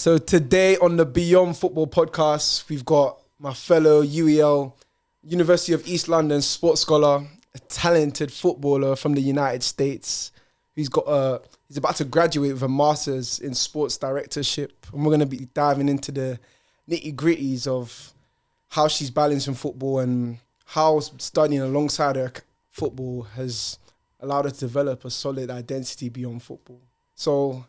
So today on the Beyond Football podcast, we've got my fellow UEL, University of East London sports scholar, a talented footballer from the United States. He's about to graduate with a master's in sports directorship. And we're going to be diving into the nitty-gritties of how she's balancing football and how studying alongside her football has allowed her to develop a solid identity beyond football. So,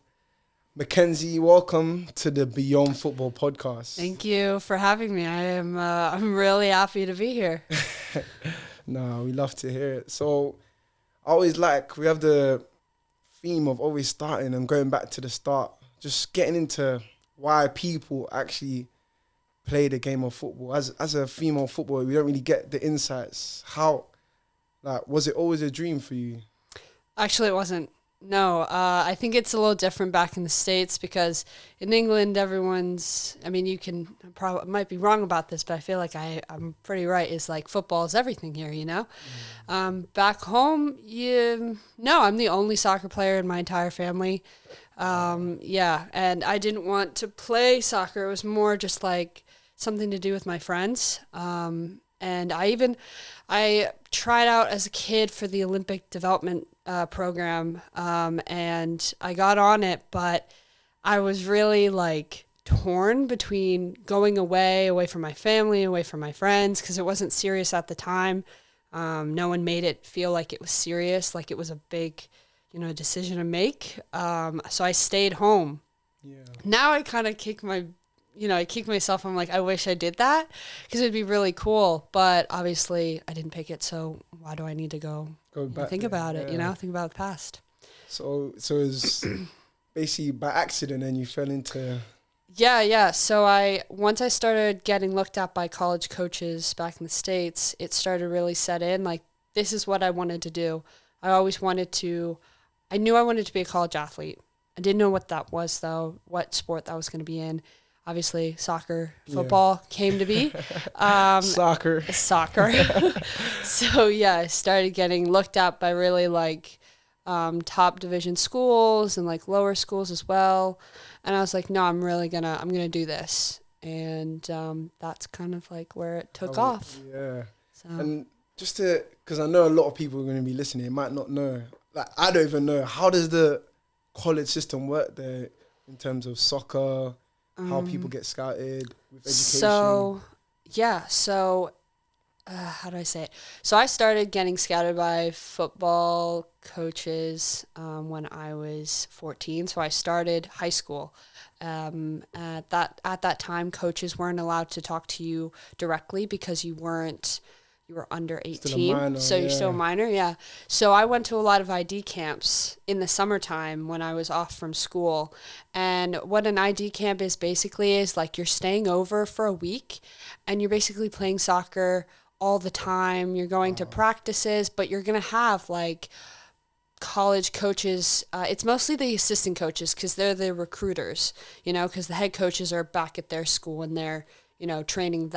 Mackenzie, welcome to the Beyond Football podcast. Thank you for having me. I'm really happy to be here. No, we love to hear it. So, we have the theme of always starting and going back to the start, just getting into why people actually play the game of football. As a female footballer, we don't really get the insights. Was it always a dream for you? Actually, it wasn't. No, I think it's a little different back in the States because in England, you might be wrong about this, but I feel like I'm pretty right. Is like football is everything here, you know? Back home, I'm the only soccer player in my entire family. And I didn't want to play soccer. It was more just like something to do with my friends. And I tried out as a kid for the Olympic development program, and I got on it, but I was really torn between going away from my family, away from my friends, because it wasn't serious at the time. No one made it feel like it was serious, like it was a big, decision to make. So I stayed home. Yeah. Now I kind of kick myself. I'm like, I wish I did that because it'd be really cool. But obviously I didn't pick it. So why do I need to go back think about it, think about the past. So it's basically by accident and you fell into... Yeah. So once I started getting looked at by college coaches back in the States, it started really set in. Like, this is what I wanted to do. I knew I wanted to be a college athlete. I didn't know what that was, though, what sport that was going to be in. Obviously, soccer, football came to be. Soccer. So, I started getting looked at by really, top division schools and, lower schools as well. And I was like, no, I'm going to do this. And that's kind of, where it took off. Yeah. So. And just because I know a lot of people are going to be listening, might not know. I don't even know. How does the college system work there in terms of soccer? How people get scouted with education? How do I say it? So I started getting scouted by football coaches when I was 14. So I started high school. At that time, coaches weren't allowed to talk to you directly because you were under 18, you're still a minor, yeah. So I went to a lot of ID camps in the summertime when I was off from school. And what an ID camp is basically is you're staying over for a week and you're basically playing soccer all the time. You're going to practices, but you're going to have college coaches. It's mostly the assistant coaches because they're the recruiters, because the head coaches are back at their school and they're, training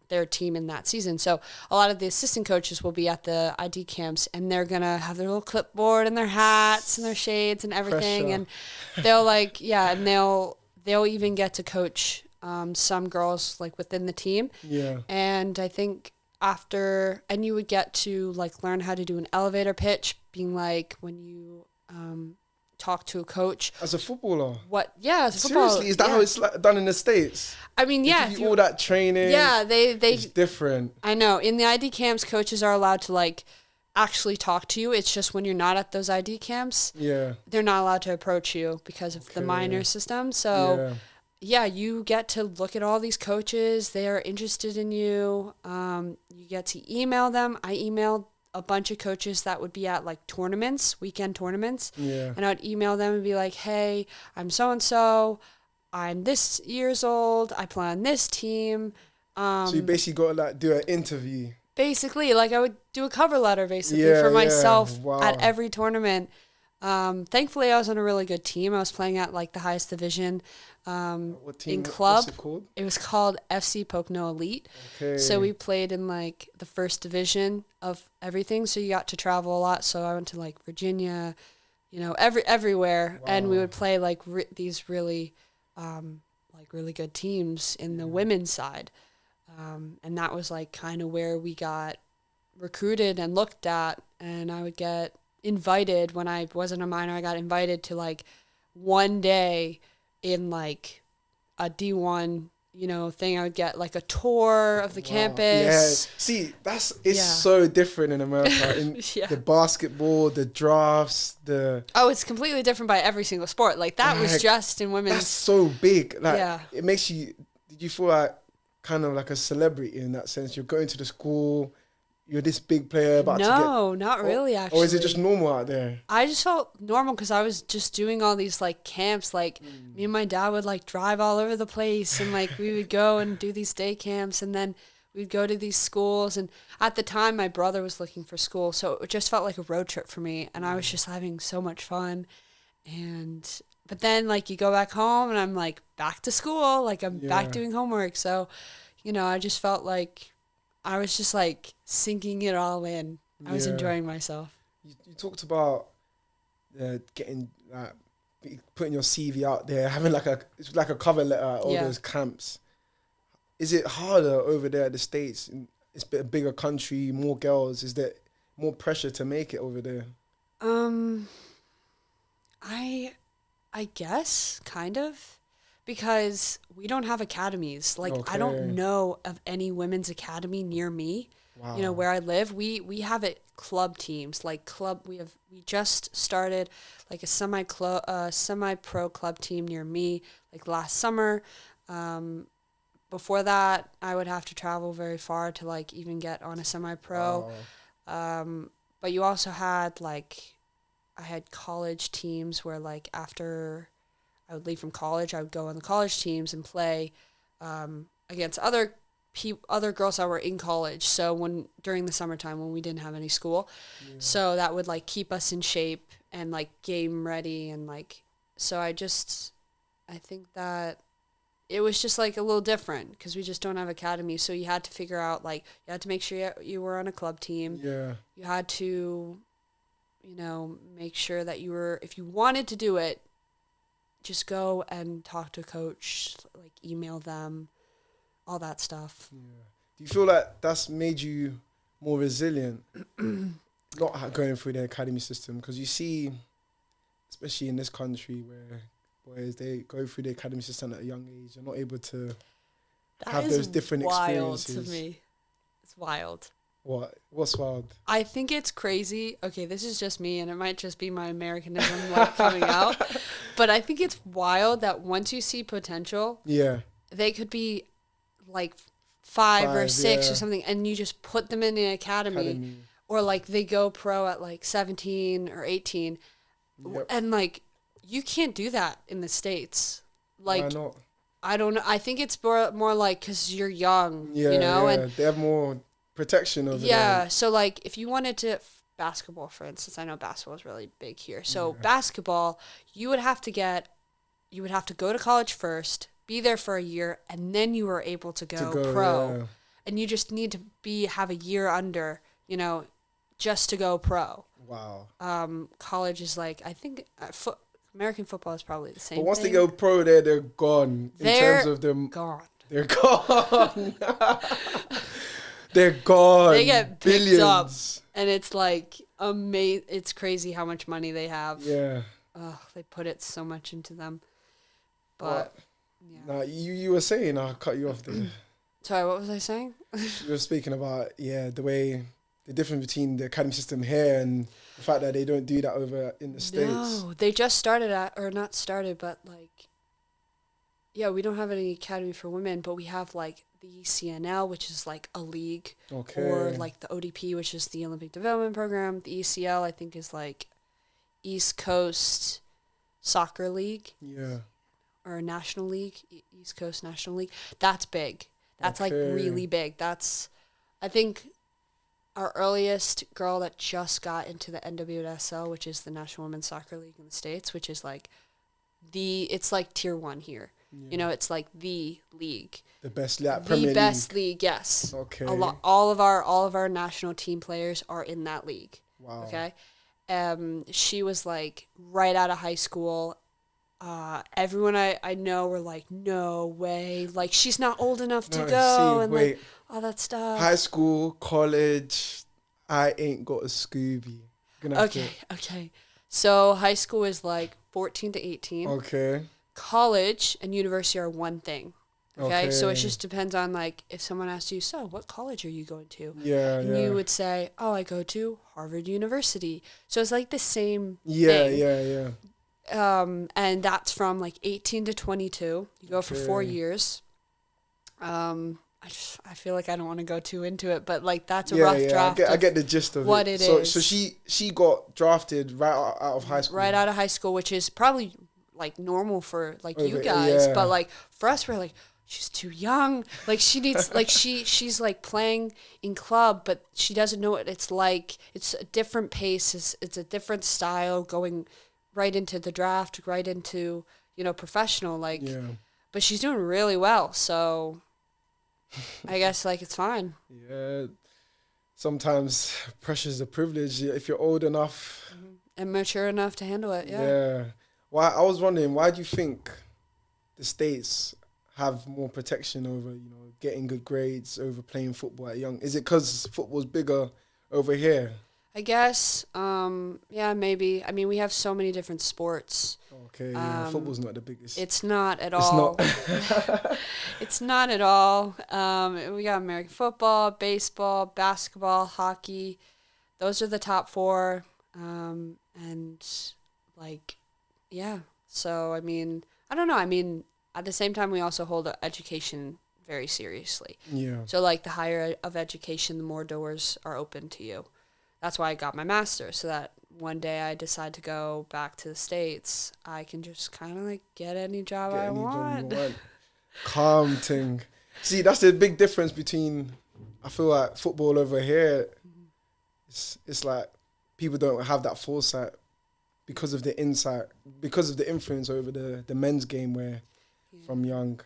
their team in that season. So a lot of the assistant coaches will be at the ID camps and they're going to have their little clipboard and their hats and their shades and everything. Pressure. And they'll and they'll even get to coach some girls within the team. Yeah. And I think and you would get to learn how to do an elevator pitch, being when you talk to a coach as a footballer. As a footballer. Seriously, is that how it's done in the States? I mean, they give you all that training. Yeah, it's different. I know. In the ID camps, coaches are allowed to actually talk to you. It's just when you're not at those ID camps, they're not allowed to approach you because of the minor system. So you get to look at all these coaches. They are interested in you. You get to email them. I emailed a bunch of coaches that would be at tournaments, weekend tournaments. Yeah. And I would email them and be like, hey, I'm so-and-so. I'm this years old. I play on this team. So you basically got to do an interview. Basically, I would do a cover letter for myself at every tournament. Thankfully, I was on a really good team. I was playing at the highest division. What team? In club. What's it called? It was called FC Pocono Elite. Okay. So we played in the first division of everything. So you got to travel a lot. So I went to Virginia, everywhere, and we would play these really like really good teams in the women's side. And that was like kind of where we got recruited and looked at, and I would get invited when I wasn't a minor. I got invited to like one day in like a D1, thing. I would get like a tour of the campus. Yeah. See, it's so different in America. In the basketball, the drafts, it's completely different by every single sport. Like that was just in women's. That's so big. Like it makes you. Did you feel like kind of like a celebrity in that sense? You're going to the school. You're this big player about to get... No, not really, actually. Or is it just normal out there? I just felt normal because I was just doing all these, like, camps. Like, me and my dad would, like, drive all over the place. And, like, we would go and do these day camps. And then we'd go to these schools. And at the time, my brother was looking for school. So it just felt like a road trip for me. And I was just having so much fun. But then, like, you go back home and I'm, like, back to school. Like, I'm back doing homework. So, I just felt like... I was just like sinking it all in. I was enjoying myself. You talked about getting putting your CV out there, having it's like a cover letter at all those camps. Is it harder over there at the States? It's a bigger country, more girls. Is there more pressure to make it over there? I guess kind of. Because we don't have academies. Like, I don't know of any women's academy near me. Wow. Where I live. We have club teams. Like, we just started, like, a semi-pro club team near me, like, last summer. Before that, I would have to travel very far to, like, even get on a semi-pro. Wow. But you also had, like, I had college teams where, like, after... I would leave from college. I would go on the college teams and play against other girls that were in college. So during the summertime when we didn't have any school, so that would like keep us in shape and like game ready and like. So I think that it was just like a little different because we just don't have academy. So you had to figure out like you had to make sure you were on a club team. Yeah. You had to, make sure that you were if you wanted to do it. Just go and talk to a coach, like email them, all that stuff. Yeah. Do you feel like that's made you more resilient, not going through the academy system? Because you see, especially in this country where boys, they go through the academy system at a young age, they're not able to have those different experiences. Wild to me. It's wild. What's wild? I think it's crazy. Okay, this is just me, and it might just be my Americanism like coming out. But I think it's wild that once you see potential, they could be like five or six or something, and you just put them in an academy. Or like they go pro at like 17 or 18, and like you can't do that in the States. Like, why not? I don't know. I think it's more like because you're young, and they have more protection over there. Yeah, so like if you wanted to basketball, for instance, I know basketball is really big here. So basketball, you would have to go to college first, be there for a year, and then you were able to go pro. Yeah. And you just need to have a year under, just to go pro. Wow. College is like, I think American football is probably the same. But once they go pro, they're gone. They're gone. They're gone. They're gone. They get picked billions. Up, and it's like amazing. It's crazy how much money they have. Yeah. They put it so much into them. But nah, you were saying I cut you off there. Sorry, what was I saying? You were speaking about the difference between the academy system here and the fact that they don't do that over in the States. No, they just started not started, but like, we don't have any academy for women, but we have like the CNL, which is like a league, or like the ODP, which is the Olympic Development Program. The ECL, I think, is like East Coast Soccer League, or National League, East Coast National League. That's big. That's like really big. That's, I think, our earliest girl that just got into the NWSL, which is the National Women's Soccer League in the States, which is like it's like tier 1 here. Yeah. It's like the league. The best league, yes. Okay. All of our national team players are in that league. Wow. Okay. She was like right out of high school. everyone I know were like, no way, like she's not old enough to No, go, see, and wait. like all that stuff. High school, college, I ain't got a Scooby. Gonna have Okay. So high school is like 14 to 18. Okay. College and university are one thing. Okay? So it Okay. just depends on like if someone asks you, so what college are you going to? Yeah, And you would say, oh, I go to Harvard University. So it's like the same thing. Yeah. And that's from like 18 to 22. You go for 4 Okay. years. I feel like I don't want to go too into it, but like that's a rough draft. I get the gist of what it. it So is. she got drafted right out of high school. Right out of high school, which is probably like normal for like you Over- guys, yeah. but like for us, we're like, she's too young. Like she needs like she's like playing in club, but she doesn't know what it's like. It's a different pace. It's a different style going right into the draft, right into, you know, professional. Like, Yeah. but she's doing really well. So I guess like it's fine. Yeah. Sometimes pressure's a privilege if you're old enough. And mature enough to handle it. Yeah. Yeah. Why I was wondering, why do you think the States have more protection over, you know, getting good grades over playing football at young? Is it because football's bigger over here? I guess, yeah, maybe. I mean, we have so many different sports. Okay, yeah, football's not the biggest. It's not at It's all. not. It's not at all. We got American football, baseball, basketball, hockey. Those are the top four. And like, yeah. So, I mean, I don't know. I mean, at the same time, we also hold education very seriously. Yeah. So, like, the higher of education, the more doors are open to you. That's why I got my master's, so that one day I decide to go back to the States, I can just kind of like get any job I want. Calm thing. See, that's the big difference between, I feel like football over here, it's like people don't have that foresight because of the insight, because of the influence over the men's game where from young.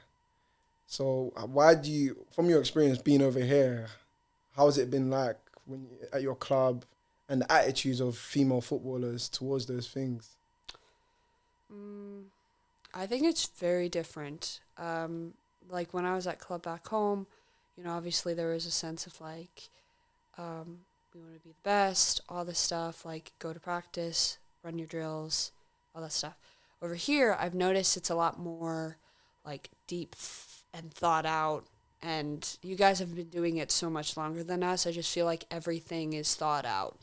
So why do you, from your experience being over here, how has it been like when you, at your club, and the attitudes of female footballers towards those things? I think it's very different. Like when I was at club back home, you know, obviously there was a sense of like, we want to be the best, all this stuff, like go to practice, run your drills, all that stuff. Over here, I've noticed it's a lot more like deep and thought out. And you guys have been doing it so much longer than us. I just feel like everything is thought out.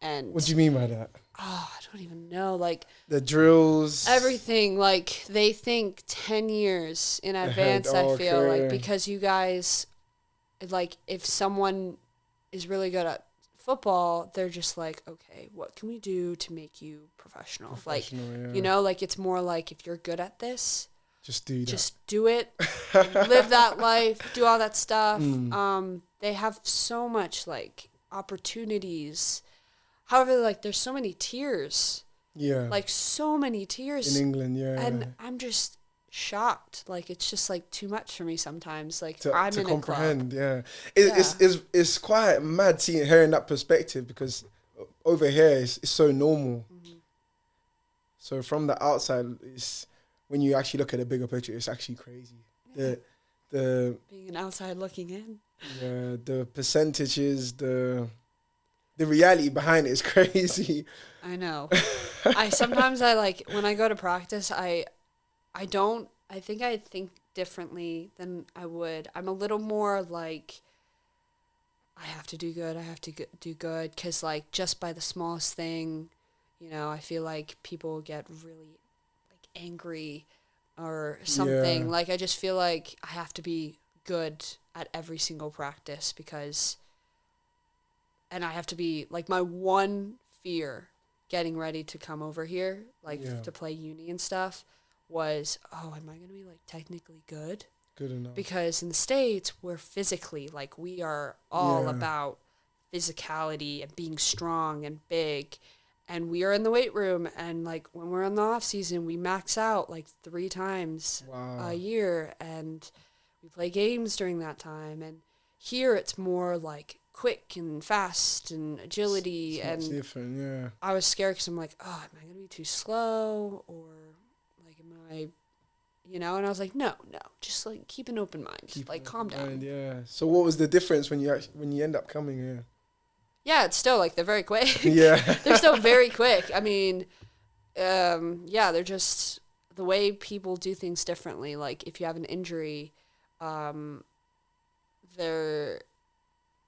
And What do you mean by that? oh, I don't even know. Like The drills, everything, like they think 10 years in advance, I feel okay. like, because you guys, like if someone is really good at football, they're just like, okay, what can we do to make you professional? Like, yeah. you know, like it's more like if you're good at this, Just do that. just do it, live that life, do all that stuff. They have so much like opportunities. However, like there's so many tiers, Yeah. like so many tiers in England, yeah. and I'm just shocked. Like it's just like too much for me sometimes. Like to I'm in comprehend, a club. It's quite mad hearing that perspective, because over here it's so normal. So from the outside, it's when you actually look at the bigger picture, it's actually crazy. The Being an outside looking in. the percentages, the reality behind it is crazy. I know. I sometimes like when I go to practice, I think I think differently than I would. I'm a little more like I have to do good. I have to do good because like just by the smallest thing, you know, I feel like people get really like angry or something. Yeah. Like I just feel like I have to be good at every single practice and I have to be like my one fear getting ready to come over here, like to play uni and stuff, was, oh, am I going to be like technically good? Good enough. Because in the States, we're physically, like we are all about physicality and being strong and big. And we are in the weight room, and like when we're in the off season, we max out like 3 times a year, and we play games during that time. And here it's more like quick and fast and agility. It's and different, yeah. I was scared because I'm like, oh, am I gonna be too slow, or like am and I was like, no, just like keep an open mind, calm down. Yeah. So what was the difference when you end up coming here? Yeah, it's still like they're very quick. Yeah. They're still very quick. I mean, they're just the way people do things differently. Like if you have an injury, they're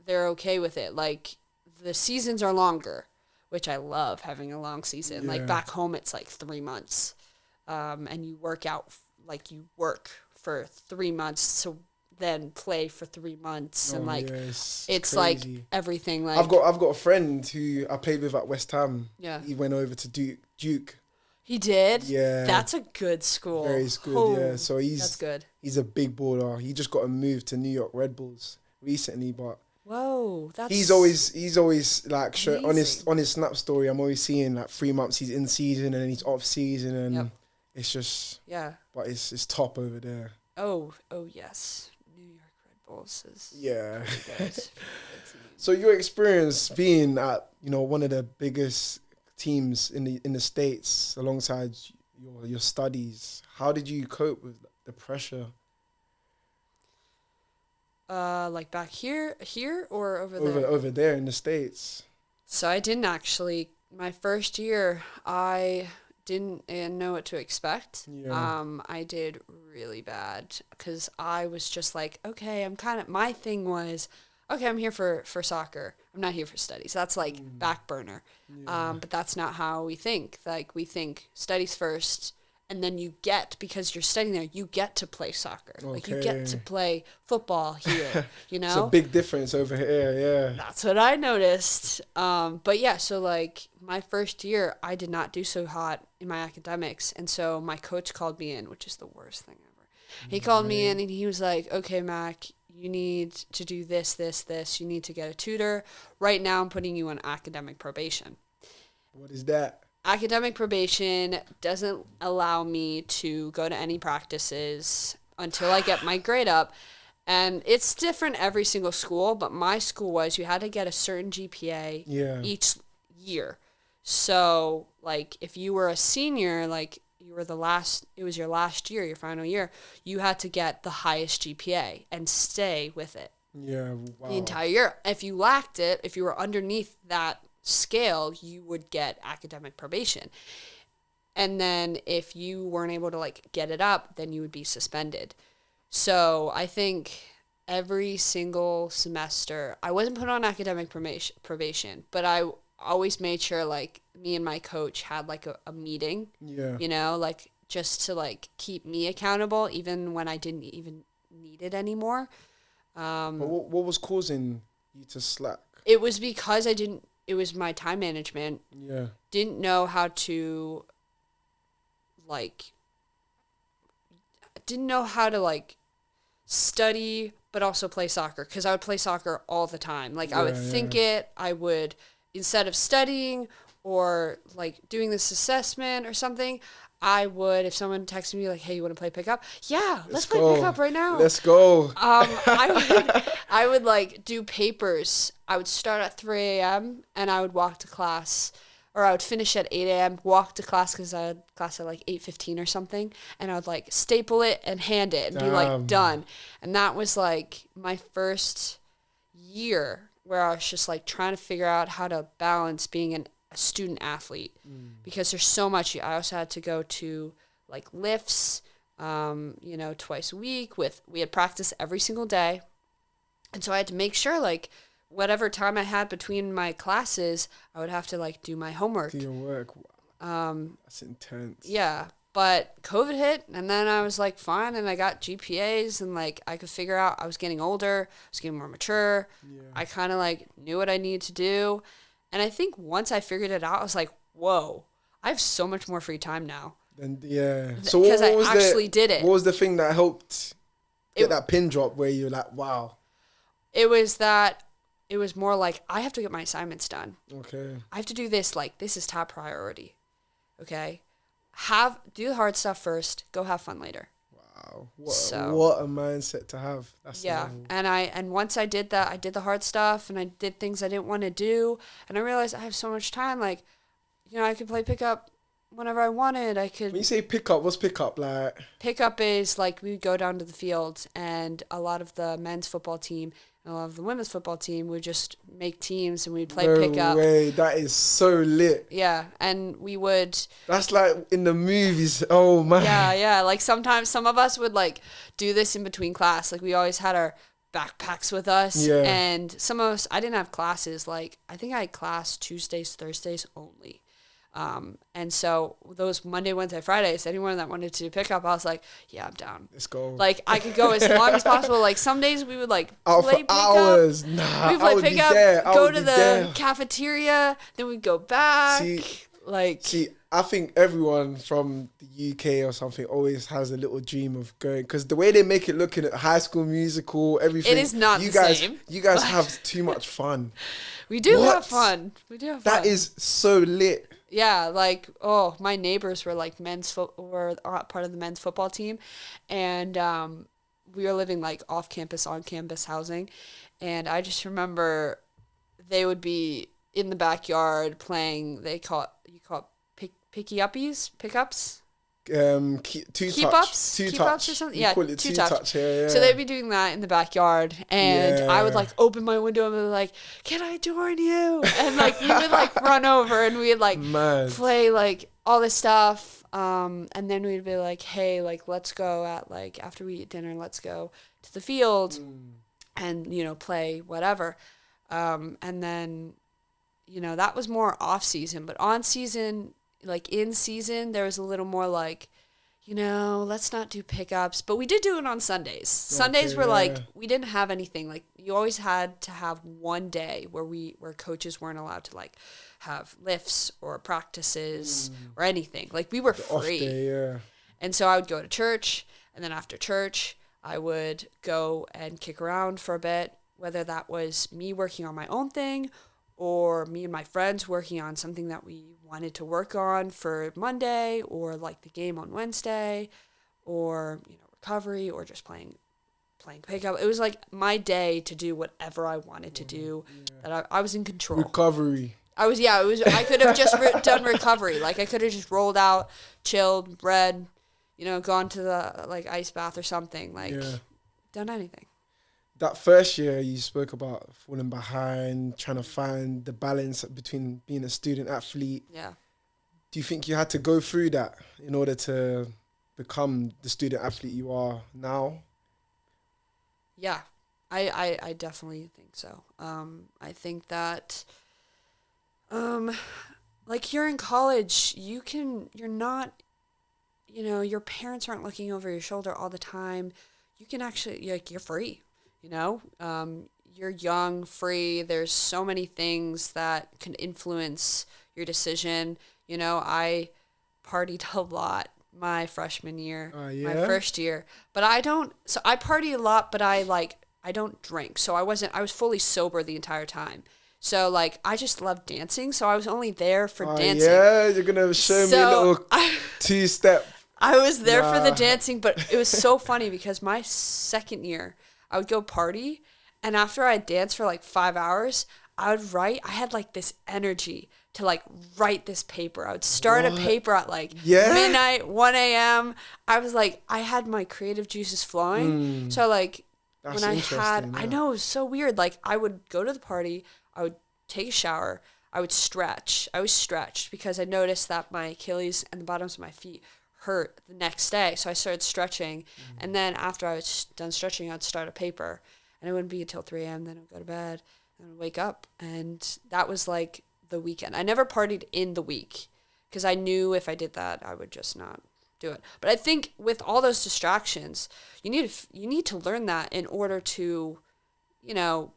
okay with it. Like the seasons are longer, which I love having a long season. Yeah. Like back home, it's like 3 months, and you work for 3 months to then play for 3 months, and it's like everything. Like I've got a friend who I played with at West Ham. Yeah, he went over to Duke. He did. Yeah, that's a good school. Very good. Yeah, so that's good. He's a big baller. He just got a move to New York Red Bulls recently, but whoa, that's he's always like on his Snap story. I'm always seeing like 3 months he's in season and then he's off season, and it's just but it's top over there. Oh yes. New York Red Bulls is So your experience being at one of the biggest teams in the States alongside your studies, how did you cope with the pressure? Like back here or over there? Over there in the States. So I didn't actually. My first year, I didn't know what to expect. Yeah. I did really bad because I was just like, okay, my thing was, okay, I'm here for soccer. I'm not here for studies. That's like back burner. Yeah. But that's not how we think. Like we think studies first, and then because you're studying there, you get to play soccer. Okay. Like you get to play football here, It's a big difference over here, yeah. That's what I noticed. But yeah, so like my first year, I did not do so hot in my academics. And so my coach called me in, which is the worst thing ever. He called me in and he was like, okay, Mac, you need to do this, this, this. You need to get a tutor. Right now, I'm putting you on academic probation. What is that? Academic probation doesn't allow me to go to any practices until I get my grade up. And it's different every single school, but my school was you had to get a certain GPA each year. So, like, if you were a senior, like, it was your last year, your final year, you had to get the highest GPA and stay with it. Yeah, wow. The entire year. If you lacked it, if you were underneath that scale, you would get academic probation. And then if you weren't able to like get it up, then you would be suspended. So I think every single semester, I wasn't put on academic probation, but I always made sure like me and my coach had like a meeting, like just to like keep me accountable even when I didn't even need it anymore. But what was causing you to slack? It was because it was my time management. Yeah. Didn't know how to study but also play soccer, because I would play soccer all the time. Like I would think it, I would, instead of studying or like doing this assessment or something, I would, if someone texted me like, hey, you want to play pickup? Yeah, let's play pickup right now. Let's go. I would like do papers. I would start at 3 a.m. and I would walk to class, or I would finish at 8 a.m., walk to class because I had class at like 8:15 or something, and I would like staple it and hand it and be like, done. And that was like my first year where I was just like trying to figure out how to balance being a student athlete, because there's so much. I also had to go to like lifts, twice a week. We had practice every single day, and so I had to make sure like whatever time I had between my classes, I would have to like do my homework. Do your work. That's intense. Yeah, but COVID hit, and then I was like fine, and I got GPAs, and like I could figure out. I was getting older, I was getting more mature. Yeah. I kind of like knew what I needed to do. And I think once I figured it out, I was like, whoa, I have so much more free time now. And so because I actually did it. What was the thing that helped get that pin drop where you're like, wow? It was more like, I have to get my assignments done. Okay. I have to do this, like, this is top priority. Okay? Do the hard stuff first, go have fun later. Wow. What a mindset to have. That's and once I did that, I did the hard stuff, and I did things I didn't want to do, and I realized I have so much time, like, I could play pickup whenever I wanted, I could. When you say pick up, what's pick up like? Pick up is like we would go down to the field, and a lot of the men's football team and a lot of the women's football team would just make teams, and we'd play pick up. No way, that is so lit. Yeah, and we would. That's like in the movies. Oh man. Yeah. Like sometimes some of us would like do this in between class. Like we always had our backpacks with us. Yeah. And some of us, I didn't have classes. Like I think I had class Tuesdays, Thursdays only. And so those Monday, Wednesday, Fridays, anyone that wanted to pick up, I was like, yeah, I'm down. Let's go. Like I could go as long as possible. Like some days we would like out play for pick hours. up. Nah, We'd play I would pick be up, there. go to the cafeteria, then we'd go back. See, I think everyone from the UK or something always has a little dream of going, because the way they make it look in High School Musical, everything. It is not you the guys, same. You guys have too much fun. We do have fun. That is so lit. Yeah, like my neighbors were like were part of the men's football team, and we were living like off campus, on campus housing, and I just remember they would be in the backyard playing. Pickups. Keep ups or something. Yeah, call it two touch. Yeah. So they'd be doing that in the backyard, and I would like open my window and be like, "Can I join you?" And like we would like run over and we'd like play like all this stuff, and then we'd be like, "Hey, like let's go at like after we eat dinner, let's go to the field, and play whatever," and then that was more off season, but on season. Like in season, there was a little more like, let's not do pickups, but we did do it on Sundays. Sundays were like, we didn't have anything. Like you always had to have one day where coaches weren't allowed to like have lifts or practices or anything. Like we were free. Off day, yeah. And so I would go to church, and then after church, I would go and kick around for a bit, whether that was me working on my own thing or me and my friends working on something that we wanted to work on for Monday, or like the game on Wednesday, or recovery, or just playing pickup. It was like my day to do whatever I wanted to do. That I was in control. Recovery. I could have just done recovery. Like I could have just rolled out, chilled, read, gone to the like ice bath or something. Like done anything. That first year you spoke about falling behind, trying to find the balance between being a student athlete. Yeah. Do you think you had to go through that in order to become the student athlete you are now? Yeah, I definitely think so. I think that, like you're in college, you're not, your parents aren't looking over your shoulder all the time. You can actually, like, you're free. You're young, free. There's so many things that can influence your decision. I partied a lot my freshman year, my first year, but so I party a lot, but I don't drink. So I was fully sober the entire time. So like, I just loved dancing. So I was only there for dancing. Yeah, you're going to show me a little two-step. I was there for the dancing, but it was so funny because my second year, I would go party, and after I danced for like 5 hours, I would write. I had like this energy to like write this paper. I would start a paper at like midnight, 1 a.m. I was like, I had my creative juices flowing. So like That's when I know, it was so weird. Like I would go to the party, I would take a shower, I would stretch. I was stretched because I noticed that my Achilles and the bottoms of my feet hurt the next day. So I started stretching. And then after I was done stretching, I'd start a paper. And it wouldn't be until 3 a.m. Then I'd go to bed and I'd wake up. And that was like the weekend. I never partied in the week because I knew if I did that, I would just not do it. But I think with all those distractions, you need to learn that in order to,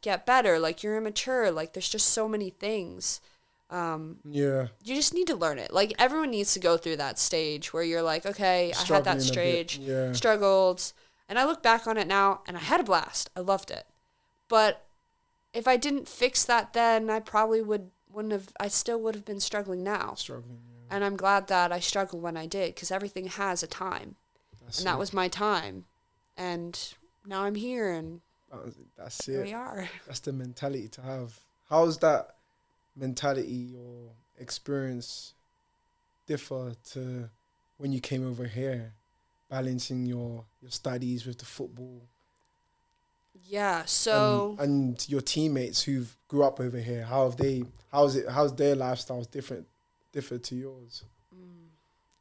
get better. Like you're immature. Like there's just so many things. You just need to learn it. Like everyone needs to go through that stage where you're like, okay, I had that stage, struggled, and I look back on it now and I had a blast. I loved it. But if I didn't fix that then, I probably I still would have been struggling now. And I'm glad that I struggled when I did, because everything has a time. That was my time. And now I'm here, and that's it. Here we are. That's the mentality to have. How's that mentality or experience differ to when you came over here, balancing your studies with the football? Yeah, so And your teammates who grew up over here, how's their lifestyles different to yours?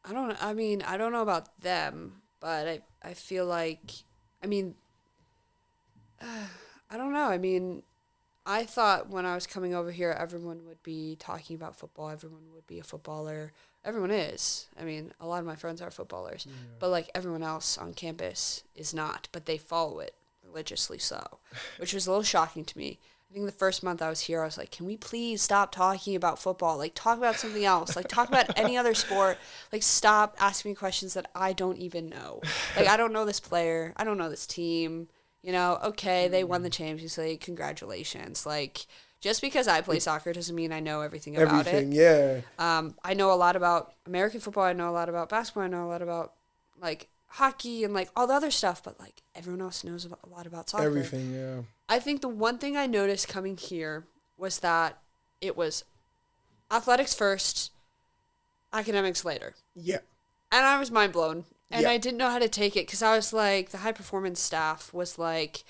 I don't know about them, but I feel like, I mean, I don't know. I mean, I thought when I was coming over here, everyone would be talking about football. Everyone would be a footballer. Everyone is. I mean, a lot of my friends are footballers, but like everyone else on campus is not, but they follow it religiously so, which was a little shocking to me. I think the first month I was here, I was like, can we please stop talking about football? Like, talk about something else. Like, talk about any other sport. Like, stop asking me questions that I don't even know. Like, I don't know this player. I don't know this team. You know, okay, they won the Champions League. Congratulations. Like, just because I play soccer doesn't mean I know everything about it. Yeah. I know a lot about American football. I know a lot about basketball. I know a lot about, like, hockey and, like, all the other stuff. But, like, everyone else knows a lot about soccer. Everything, yeah. I think the one thing I noticed coming here was that it was athletics first, academics later. Yeah. And I was mind blown. And Yeah. I didn't know how to take it because I was like, the high performance staff was like,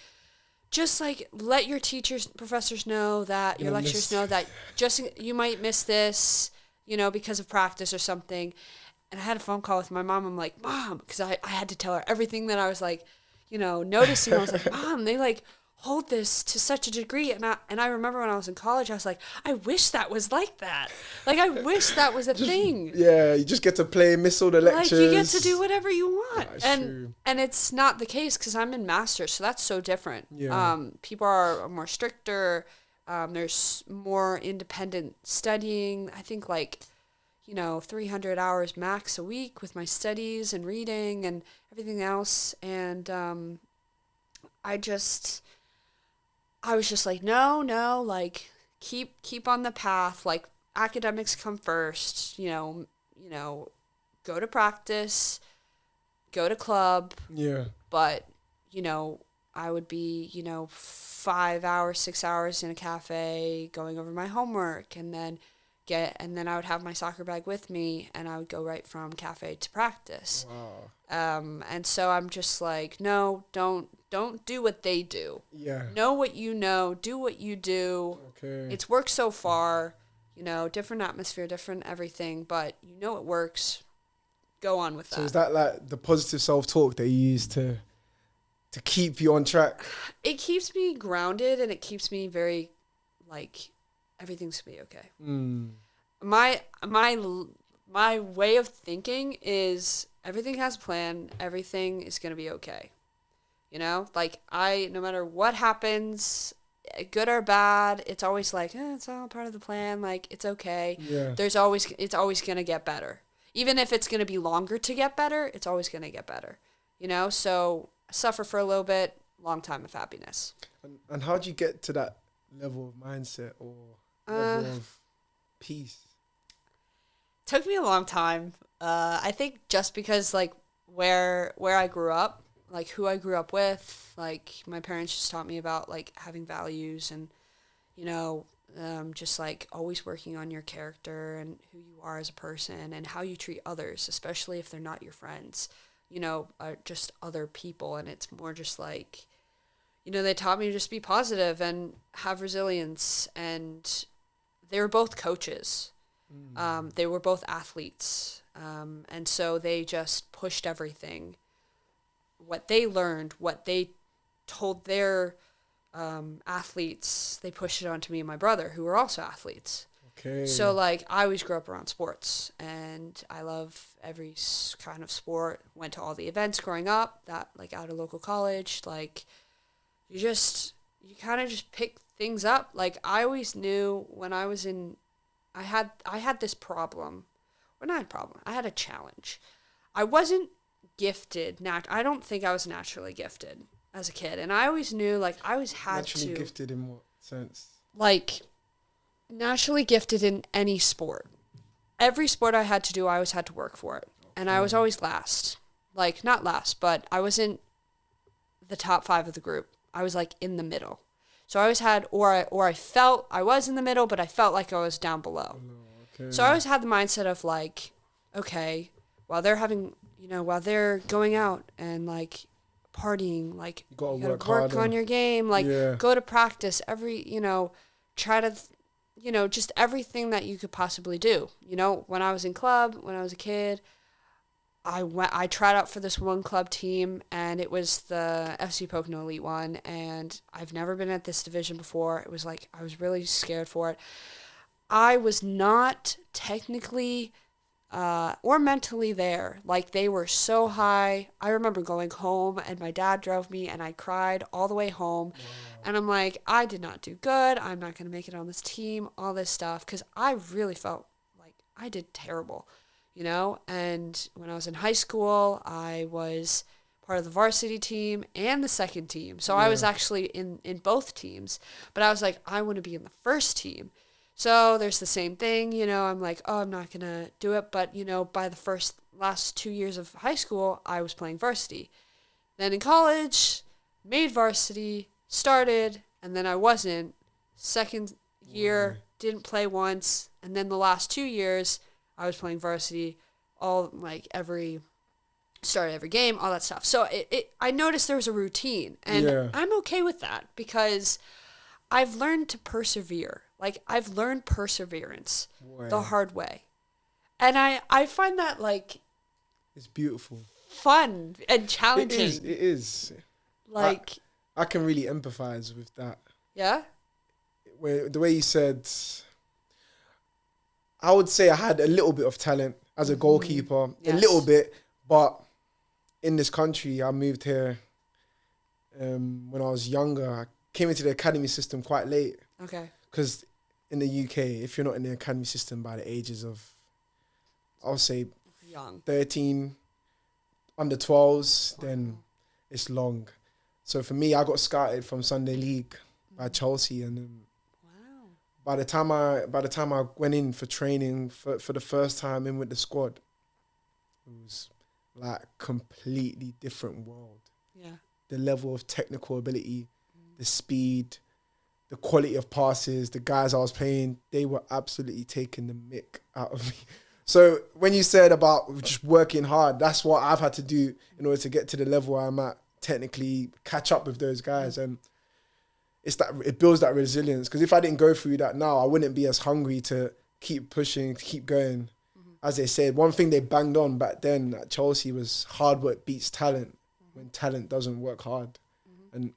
just like let your teachers, professors know that, your lecturers know that just you might miss this, you know, because of practice or something. And I had a phone call with my mom. I'm like, Mom, because I had to tell her everything that I was like, you know, noticing. I was like, Mom, they like hold this to such a degree. And I remember when I was in college, I was like, I wish that was like that. Like, I wish that was a thing. Yeah, you just get to play, miss all the lectures. Like, you get to do whatever you want. True. And it's not the case because I'm in master's, so that's so different. Yeah. People are more stricter. There's more independent studying. I think like, you know, 300 hours max a week with my studies and reading and everything else. And I was just like, no, like keep on the path. Like academics come first, you know, go to practice, go to club. Yeah. But, you know, I would be, you know, 5 hours, 6 hours in a cafe going over my homework and then I would have my soccer bag with me and I would go right from cafe to practice. Wow. And so I'm just like, no, don't do what they do. Yeah. Know what you know, do what you do. Okay. It's worked so far, you know, different atmosphere, different everything, but you know it works. Go on with that. So is that like the positive self-talk that you use to keep you on track? It keeps me grounded and it keeps me very, like, everything's gonna be okay. My way of thinking is everything has a plan. Everything is gonna be okay. You know, like no matter what happens, good or bad, it's always like, it's all part of the plan. Like it's okay. Yeah. It's always gonna get better. Even if it's gonna be longer to get better, it's always gonna get better. You know, so suffer for a little bit, long time of happiness. And how do you get to that level of mindset or level of peace? Took me a long time. I think just because like where I grew up, like who I grew up with, like my parents just taught me about like having values and, you know, just like always working on your character and who you are as a person and how you treat others, especially if they're not your friends, you know, just other people. And it's more just like, you know, they taught me to just be positive and have resilience. And they were both coaches. They were both athletes. And so they just pushed everything. What they learned, what they told their athletes, they pushed it onto me and my brother, who were also athletes. Okay. So, like, I always grew up around sports, and I love every kind of sport. Went to all the events growing up, that, like, at a local college. Like, you kind of just pick things up. Like, I always knew when I was in, I had this problem. Or not a problem. I had a challenge. I wasn't gifted. I don't think I was naturally gifted as a kid. And I always knew, like, I always had naturally gifted in what sense? Like, naturally gifted in any sport. Every sport I had to do, I always had to work for it. And I was always last. Like, not last, but I wasn't the top 5 of the group. I was, like, in the middle. So I always had, or I felt I was in the middle, but I felt like I was down below. Okay. So I always had the mindset of, like, okay, while they're having, while they're going out and like partying, like You gotta you gotta work work harder. on your game, like Yeah. go to practice try to, just everything that you could possibly do. When I was in club, when I was a kid, I tried out for this one club team, and it was the FC Pocono Elite One, and I've never been at this division before. It was like, I was really scared for it. I was not technically or mentally there. Like, they were so high. I remember going home, and my dad drove me, and I cried all the way home. Wow. And I'm like, I did not do good. I'm not going to make it on this team, all this stuff, because I really felt like I did terrible. And when I was in high school, I was part of the varsity team and the second team. So I was actually in both teams. But I was like, I want to be in the first team. So there's the same thing, I'm like, oh, I'm not going to do it. But, by the last 2 years of high school, I was playing varsity. Then in college, made varsity, started, and then I wasn't. Second year, didn't play once. And then the last 2 years, I was playing varsity, started every game, all that stuff. So I noticed there was a routine, and I'm okay with that because I've learned to persevere. Like, I've learned perseverance the hard way. And I find that, like, it's beautiful, fun and challenging. It is. Like, I can really empathize with that. Yeah? The way you said, I would say I had a little bit of talent as a goalkeeper, a little bit, but in this country, I moved here when I was younger. I came into the academy system quite late. Okay. Because in the UK, if you're not in the academy system by the ages of, I'll say, young, 13, under 12s, then it's long. So for me, I got scouted from Sunday League by Chelsea, and by the time I went in for training for the first time in with the squad, it was like completely different world. Yeah. The level of technical ability, the speed, the quality of passes, the guys I was playing, they were absolutely taking the mick out of me. So when you said about just working hard, that's what I've had to do in order to get to the level I'm at, technically catch up with those guys. And it builds that resilience. Because if I didn't go through that now, I wouldn't be as hungry to keep pushing, to keep going. As they said, one thing they banged on back then at Chelsea was hard work beats talent when talent doesn't work hard. And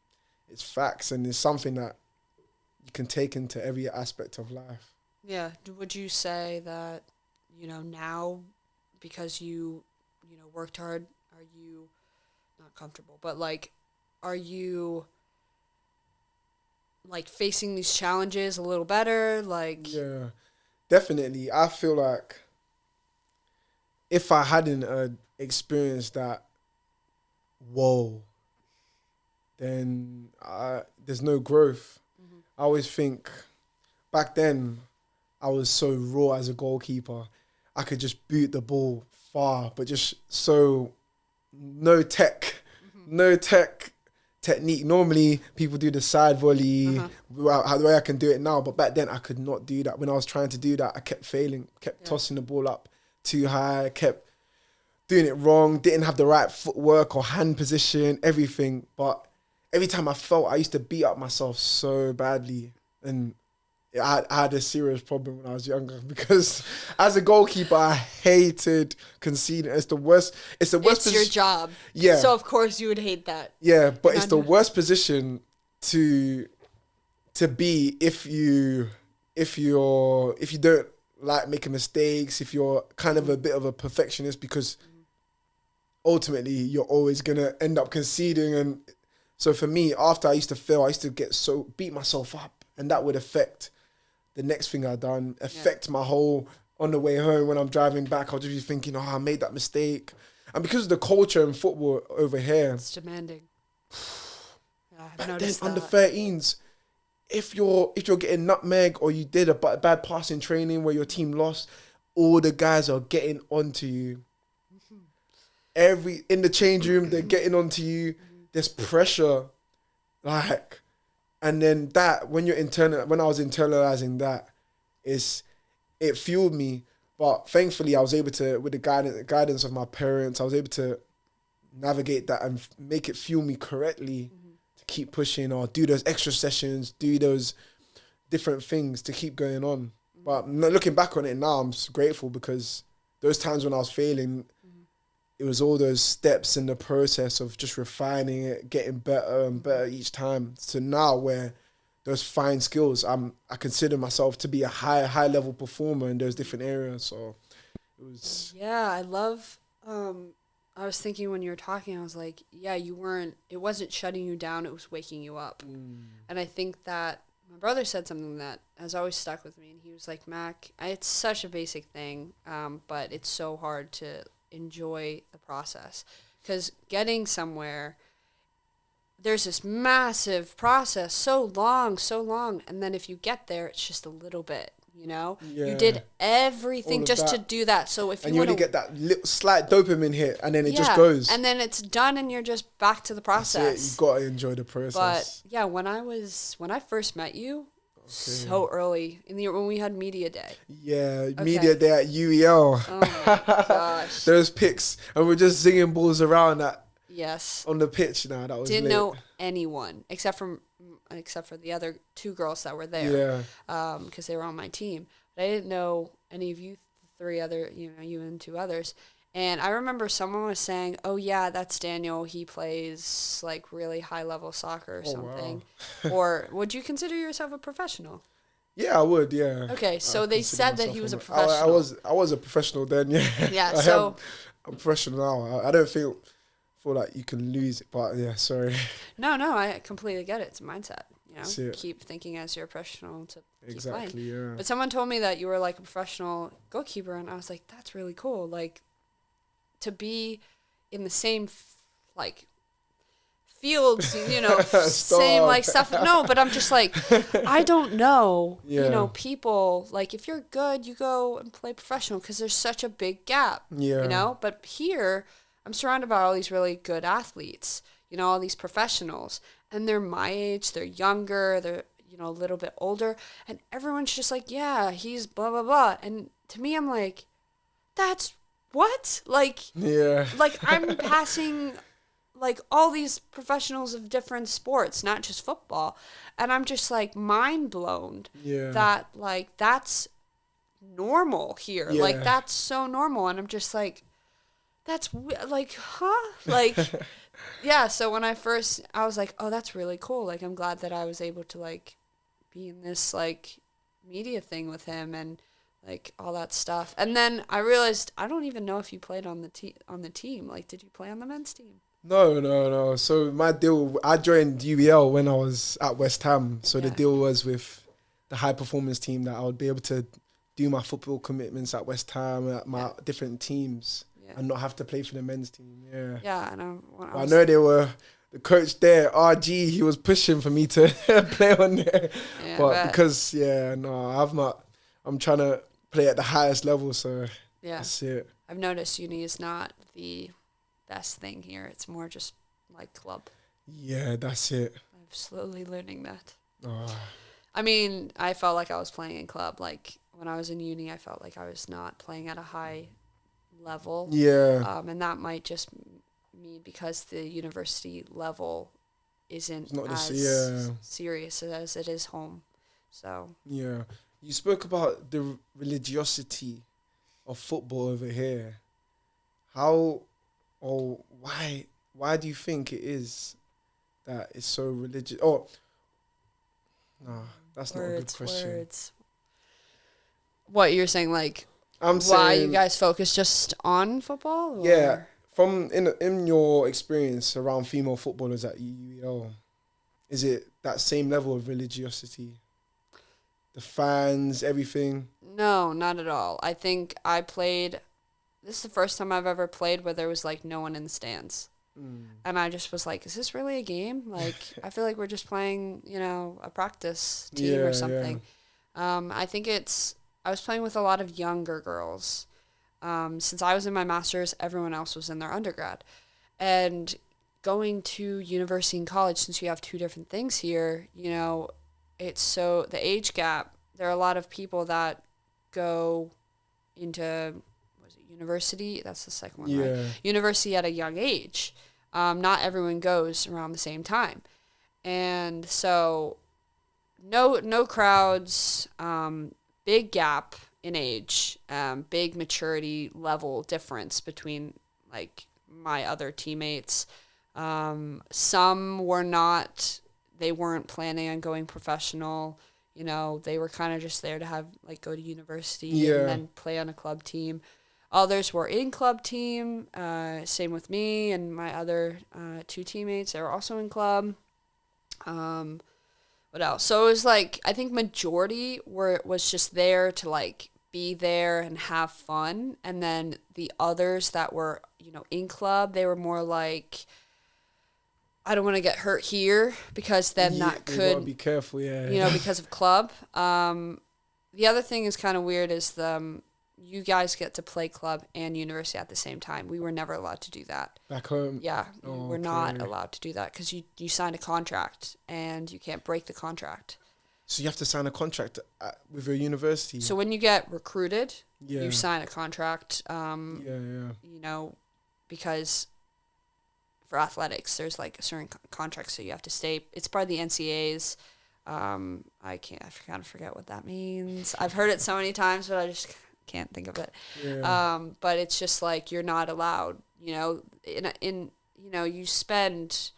it's facts, and it's something that you can take into every aspect of life. Yeah. Would you say that, now, because you worked hard, are you not comfortable, but like, are you like facing these challenges a little better? Like, yeah, definitely. I feel like if I hadn't experienced that, then there's no growth. I always think back then I was so raw as a goalkeeper. I could just boot the ball far, but just no technique. Normally people do the side volley, the way I can do it now, but back then I could not do that. When I was trying to do that, I kept failing, kept tossing the ball up too high, kept doing it wrong, didn't have the right footwork or hand position, everything. But every time I felt, I used to beat up myself so badly. And I had a serious problem when I was younger because as a goalkeeper, I hated conceding. It's the worst. It's your job. Yeah. So of course you would hate that. Yeah, but it's the worst position to be if you don't like making mistakes, if you're kind of a bit of a perfectionist, because ultimately you're always gonna end up conceding. And so for me, after I used to fail, I used to beat myself up, and that would affect the next thing I done, affect my whole, on the way home when I'm driving back, I'll just be thinking, I made that mistake. And because of the culture in football over here, it's demanding. Back then, under 13s, if you're getting nutmeg or you did a bad pass in training where your team lost, all the guys are getting onto you. In the change room, they're getting onto you. There's pressure, and then that when I was internalizing that, it fueled me. But But thankfully, I was able to, with the guidance of my parents, I was able to navigate that and make it fuel me correctly to keep pushing or do those extra sessions, do those different things to keep going on. But looking back on it now, I'm grateful because those times when I was failing, it was all those steps in the process of just refining it, getting better and better each time. So now where those fine skills, I consider myself to be a high level performer in those different areas. So it was... Yeah, I love... I was thinking when you were talking, I was like, yeah, it wasn't shutting you down, it was waking you up. And I think that my brother said something that has always stuck with me. And he was like, Mac, it's such a basic thing, but it's so hard to enjoy the process. Because getting somewhere, there's this massive process, so long. And then if you get there, it's just a little bit. You know, you did everything just to do that. So if you only get that little slight dopamine hit, and then it just goes, and then it's done, and you're just back to the process. You've got to enjoy the process. But yeah, when I first met you, so early when we had media day. Yeah, media day at UEL. Oh my gosh, those pics, and we're just zinging balls around that. Yes. On the pitch now, that was didn't lit. know anyone except for the other two girls that were there. Yeah. Because they were on my team. But I didn't know any of you three other, you and two others. And I remember someone was saying, "Oh yeah, that's Daniel. He plays like really high level soccer or something." Wow. Or would you consider yourself a professional? Yeah, I would. Yeah. Okay, so they said that he was a professional. I was a professional then. Yeah. Yeah. So I'm a professional now. I don't feel like you can lose it, but yeah, sorry. No, I completely get it. It's a mindset. Keep thinking as you're a professional to keep playing. Yeah. But someone told me that you were like a professional goalkeeper, and I was like, that's really cool. Like, to be in the same fields, same like stuff. No, but I'm just like, I don't know. Yeah. People like if you're good, you go and play professional because there's such a big gap. Yeah. But here, I'm surrounded by all these really good athletes. All these professionals, and they're my age, they're younger, they're, a little bit older, and everyone's just like, yeah, he's blah, blah, blah. And to me, I'm like, that's what? Like, yeah. Like, I'm passing, like, all these professionals of different sports, not just football, and I'm just, like, mind blown that, like, that's normal here. Yeah. Like, that's so normal, and I'm just like, that's, like, huh? Like... Yeah, so when I was like, oh, that's really cool. Like, I'm glad that I was able to, like, be in this, like, media thing with him and, like, all that stuff. And then I realized I don't even know if you played on the team. Like, did you play on the men's team? No. So my deal, I joined UEL when I was at West Ham. So the deal was with the high performance team that I would be able to do my football commitments at West Ham, at my different teams. Yeah. And not have to play for the men's team. Yeah. Yeah, and I know they were the coach there, RG. He was pushing for me to play on there, but because I'm trying to play at the highest level. So that's it. I've noticed uni is not the best thing here. It's more just like club. Yeah, that's it. I'm slowly learning that. Oh. I mean, I felt like I was playing in club. Like when I was in uni, I felt like I was not playing at a high level. Yeah. And that might just mean because the university level isn't as serious as it is home. So. Yeah. You spoke about the religiosity of football over here. How or why do you think it is that it's so religious? Oh, no, that's not a good question. Words. What you're saying, like, why you guys focus just on football? Or? Yeah, from in your experience around female footballers at UEL, is it that same level of religiosity? The fans, everything? No, not at all. I think I played... This is the first time I've ever played where there was, like, no one in the stands. Mm. And I just was like, is this really a game? Like, I feel like we're just playing, a practice team or something. Yeah. I think I was playing with a lot of younger girls. Since I was in my master's, everyone else was in their undergrad. And going to university and college, since you have two different things here, it's so... The age gap, there are a lot of people that go into, was it university? That's the second one, Yeah. right? University at a young age. Not everyone goes around the same time. And so no crowds, big gap in age, big maturity level difference between like my other teammates. Some were not, they weren't planning on going professional. You know, they were kind of just there to have, like, go to university and then play on a club team. Others were in club team, same with me and my other 2 teammates. They were also in club. What else? So it was like, I think majority was just there to like be there and have fun. And then the others that were, you know, in club, they were more like, I don't want to get hurt here, because then that could, gotta be careful, you know, because of club. The other thing is kind of weird is you guys get to play club and university at the same time. We were never allowed to do that. Back home? Yeah, we're not allowed to do that because you signed a contract and you can't break the contract. So you have to sign a contract with your university? So when you get recruited, you sign a contract, you know, because for athletics, there's like a certain contract, so you have to stay. It's part of the NCAAs. I kind of forget what that means. I've heard it so many times, but I just can't think of it. But it's just like, you're not allowed, you know, in you know, you spend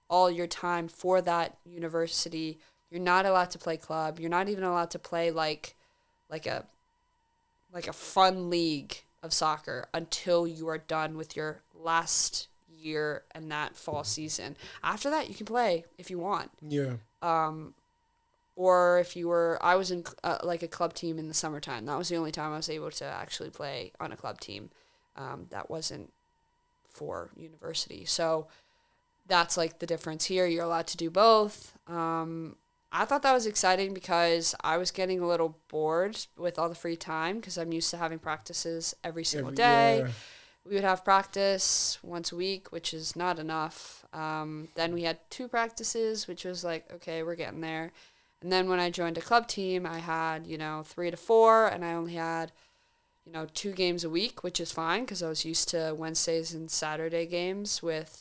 all your time for that university. You're not allowed to play club. You're not even allowed to play like a fun league of soccer until you are done with your last year and that fall season. After that, you can play if you want. Yeah. Or if you were, I was in like a club team in the summertime. That was the only time I was able to actually play on a club team. That wasn't for university. So that's like the difference here. You're allowed to do both. I thought that was exciting because I was getting a little bored with all the free time because I'm used to having practices every single day. Yeah. We would have practice once a week, which is not enough. Then we had 2 practices, which was like, okay, we're getting there. And then when I joined a club team, I had, 3 to 4, and I only had, 2 games a week, which is fine because I was used to Wednesdays and Saturday games with,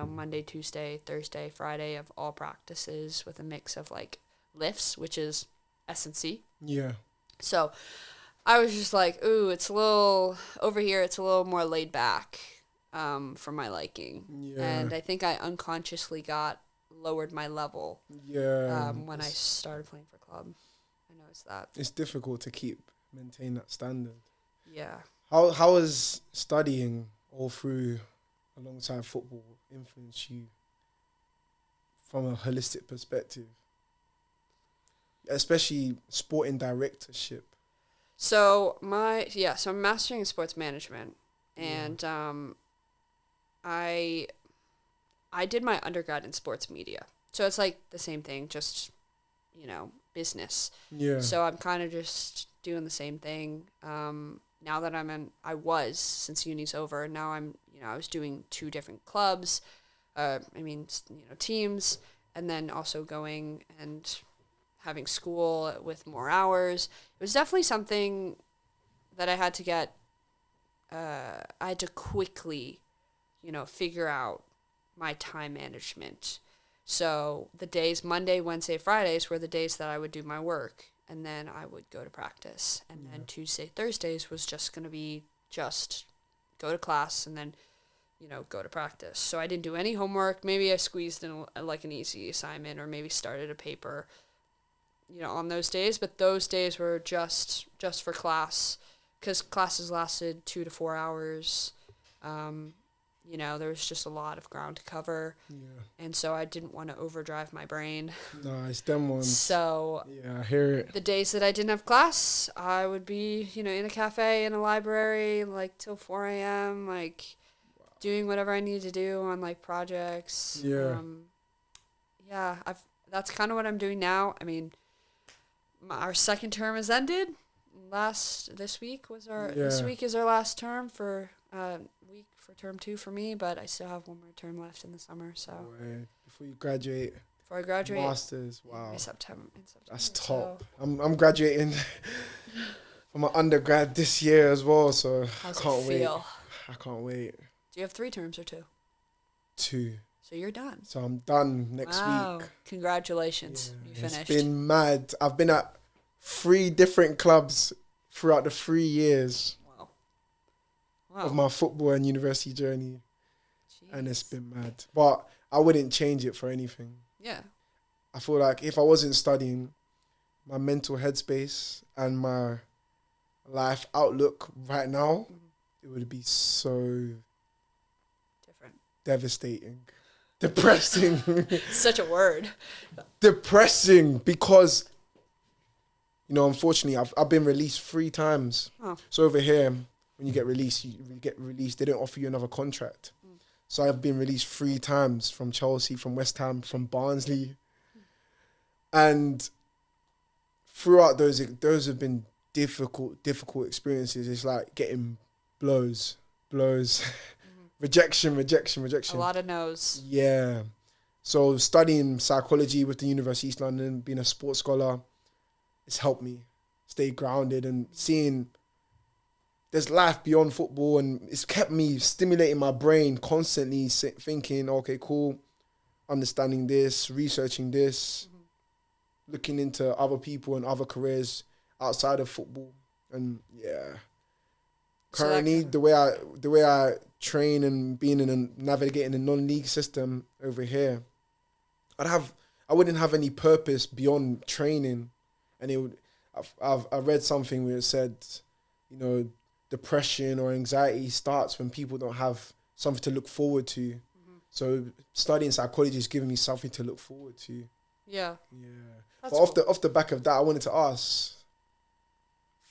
Monday, Tuesday, Thursday, Friday of all practices with a mix of like lifts, which is S&C. Yeah. So I was just like, ooh, it's a little more laid back for my liking. Yeah. And I think I unconsciously lowered my level when I started playing for club. I noticed that. It's difficult to maintain that standard. Yeah. How has studying all through alongside football influenced you from a holistic perspective? Especially sporting directorship. So I'm mastering in sports management, and I did my undergrad in sports media. So it's like the same thing, just, business. Yeah. So I'm kind of just doing the same thing. Now that since uni's over, now I was doing 2 different clubs, teams, and then also going and having school with more hours. It was definitely something that I had to quickly, figure out my time management. So the days, Monday, Wednesday, Fridays were the days that I would do my work, and then I would go to practice. And then Tuesday, Thursdays was just going to be just go to class and then, go to practice. So I didn't do any homework. Maybe I squeezed in like an easy assignment or maybe started a paper, on those days. But those days were just for class because classes lasted 2 to 4 hours. There was just a lot of ground to cover. Yeah. And so I didn't want to overdrive my brain. No, it's them ones. So yeah, I hear it. The days that I didn't have class, I would be, in a cafe, in a library, like till 4 a.m., like doing whatever I needed to do on like projects. Yeah. That's kind of what I'm doing now. I mean, our second term has ended. This week is our last term for term 2 for me, but I still have 1 more term left in the summer. So before I graduate, masters. Wow, in September. That's top. So. I'm graduating for my undergrad this year as well. So How's I can't it wait. feel? I can't wait. Do you have 3 terms or 2? 2. So you're done. So I'm done next Wow. week. Congratulations. You finished. It's been mad. I've been at 3 different clubs throughout the 3 years of my football and university journey. Jeez. And it's been mad. But I wouldn't change it for anything. Yeah. I feel like if I wasn't studying, my mental headspace and my life outlook right now, it would be so different, devastating, depressing. Such a word. Depressing because, you know, unfortunately, I've been released 3 times. Oh. So over here, when you get released, they don't offer you another contract. So I've been released 3 times from Chelsea, from West Ham, from Barnsley. And throughout those have been difficult experiences. It's like getting blows, rejection. A lot of no's. Yeah. So studying psychology with the University of East London, being a sports scholar, it's helped me stay grounded and seeing there's life beyond football, and it's kept me stimulating my brain constantly, thinking, okay, cool, understanding this, researching this, looking into other people and other careers outside of football. And yeah, currently the way I train and being navigating a non-league system over here, I wouldn't have any purpose beyond training. And I read something where it said, you know, depression or anxiety starts when people don't have something to look forward to. So studying psychology is giving me something to look forward to. Yeah. But off the back of that, I wanted to ask,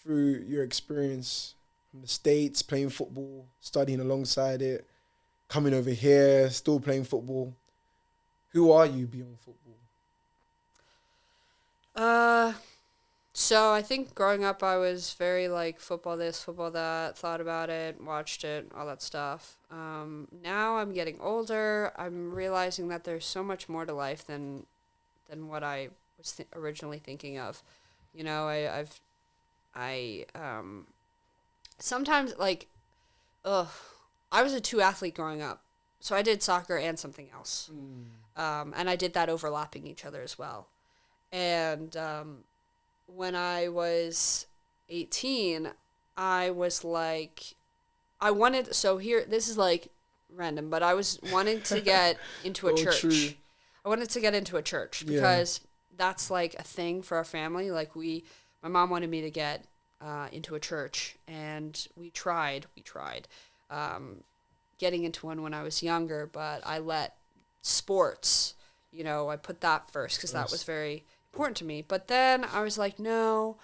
through your experience from the States, playing football, studying alongside it, coming over here, still playing football, who are you beyond football? So I think growing up I was very like football this, football that, thought about it, watched it, all that stuff. Now I'm getting older. I'm realizing that there's so much more to life than what I was originally thinking of. You know, I sometimes like, I was a 2 athlete growing up. So I did soccer and something else. And I did that overlapping each other as well. And when I was 18, I was like, this is like random, but I was wanting to get into a church. True. I wanted to get into a church because that's like a thing for our family. Like my mom wanted me to get into a church, and we tried getting into one when I was younger, but I let sports, you know, I put that first because that was very important to me. But then I was like, no,